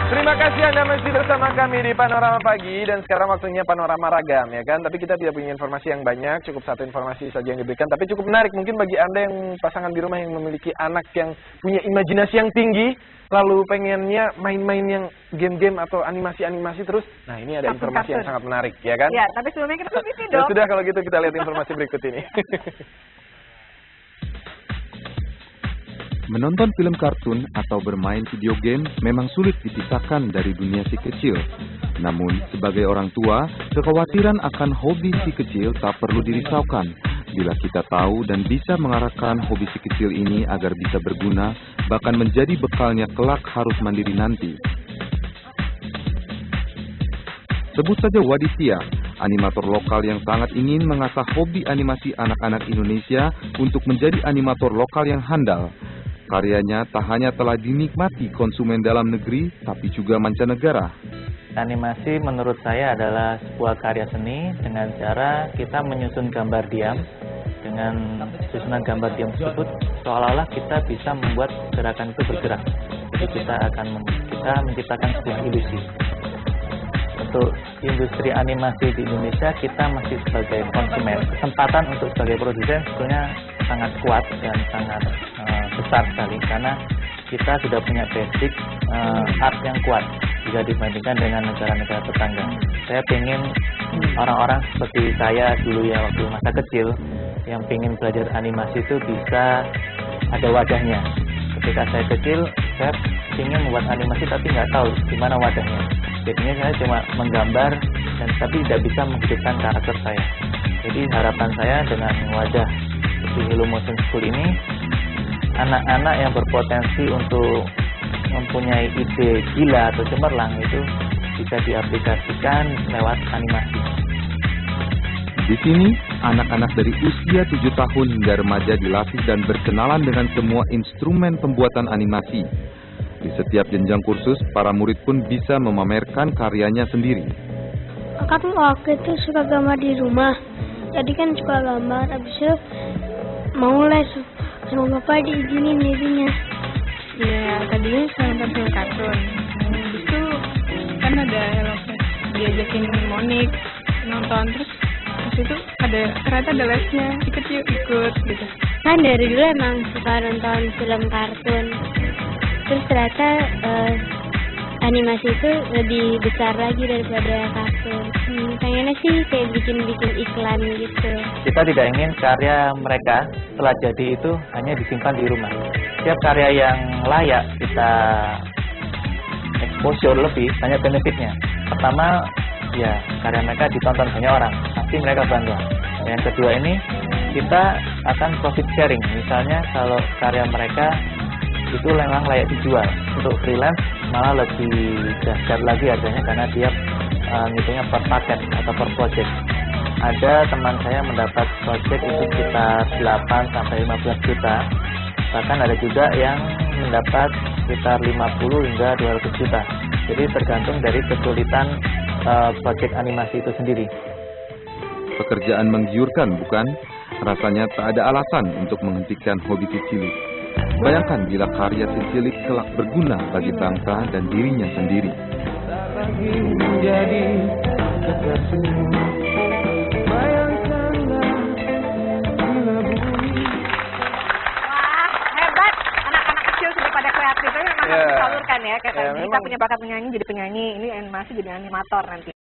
Terima kasih Anda masih bersama kami di Panorama Pagi. Dan sekarang waktunya Panorama Ragam, ya kan? Tapi kita tidak punya informasi yang banyak, cukup satu informasi saja yang diberikan. Tapi cukup menarik mungkin bagi Anda yang pasangan di rumah yang memiliki anak yang punya imajinasi yang tinggi, lalu pengennya main-main yang game-game atau animasi-animasi terus. Nah, ini ada informasi yang sangat menarik, ya kan? Ya, tapi sebelumnya kita permisi Ya dong. sudah, kalau gitu kita lihat informasi berikut ini. Menonton film kartun atau bermain video game memang sulit dipisahkan dari dunia si kecil. Namun, sebagai orang tua, kekhawatiran akan hobi si kecil tak perlu dirisaukan. Bila kita tahu dan bisa mengarahkan hobi si kecil ini agar bisa berguna, bahkan menjadi bekalnya kelak harus mandiri nanti. Sebut saja Waditya, animator lokal yang sangat ingin mengasah hobi animasi anak-anak Indonesia untuk menjadi animator lokal yang handal. Karyanya tak hanya telah dinikmati konsumen dalam negeri, tapi juga mancanegara. Animasi menurut saya adalah sebuah karya seni dengan cara kita menyusun gambar diam. Dengan susunan gambar diam tersebut, seolah-olah kita bisa membuat gerakan itu bergerak. Jadi kita menciptakan sebuah ilusi. Untuk industri animasi di Indonesia, kita masih sebagai konsumen. Kesempatan untuk sebagai produsen sebetulnya sangat kuat dan sangat besar sekali, karena kita sudah punya basic art yang kuat jika dibandingkan dengan negara-negara tetangga. Saya ingin orang-orang seperti saya dulu ya waktu masa kecil yang ingin belajar animasi itu bisa ada wadahnya. Ketika saya kecil, saya ingin membuat animasi tapi nggak tahu di mana wadahnya. Jadinya saya cuma menggambar dan tapi tidak bisa menghidupkan karakter saya. Jadi harapan saya dengan wadah di Hello Motion School ini, anak-anak yang berpotensi untuk mempunyai ide gila atau cemerlang itu bisa diaplikasikan lewat animasi. Di sini, anak-anak dari usia 7 tahun hingga remaja dilatih dan berkenalan dengan semua instrumen pembuatan animasi. Di setiap jenjang kursus, para murid pun bisa memamerkan karyanya sendiri. Kakak tuh waktu itu suka gambar di rumah. Jadi kan suka gambar, habis itu mau les sama bapak diizinin jadinya. Ya, tadinya saya nonton film kartun. Habis itu kan ada Hello Fresh, diajakin Monik nonton, terus itu ternyata ada lesnya, ikut gitu. Kan dari dulu emang suka nonton film kartun. Terus ternyata animasi itu lebih besar lagi daripada kartun. Pengennya sih kayak bikin-bikin iklan gitu. Kita tidak ingin karya mereka setelah jadi itu hanya disimpan di rumah. Setiap karya yang layak kita exposure lebih banyak benefitnya. Pertama, ya karya mereka ditonton banyak orang, pasti mereka bangga. Yang kedua ini kita akan profit sharing. Misalnya kalau karya mereka itu memang layak dijual, untuk freelance malah lebih dahsyat lagi harganya karena dia ngitungnya per paket atau per project. Ada teman saya mendapat project itu sekitar 8-15 juta, bahkan ada juga yang mendapat sekitar 50 hingga 200 juta. Jadi tergantung dari kesulitan project animasi itu sendiri. Pekerjaan menggiurkan, bukan? Rasanya tak ada alasan untuk menghentikan hobi si cilik. Bayangkan bila karya si cilik kelak berguna bagi bangsa dan dirinya sendiri. Memang harus disalurkan ya, kayak kita punya bakat menyanyi jadi penyanyi, ini animasi jadi animator nanti.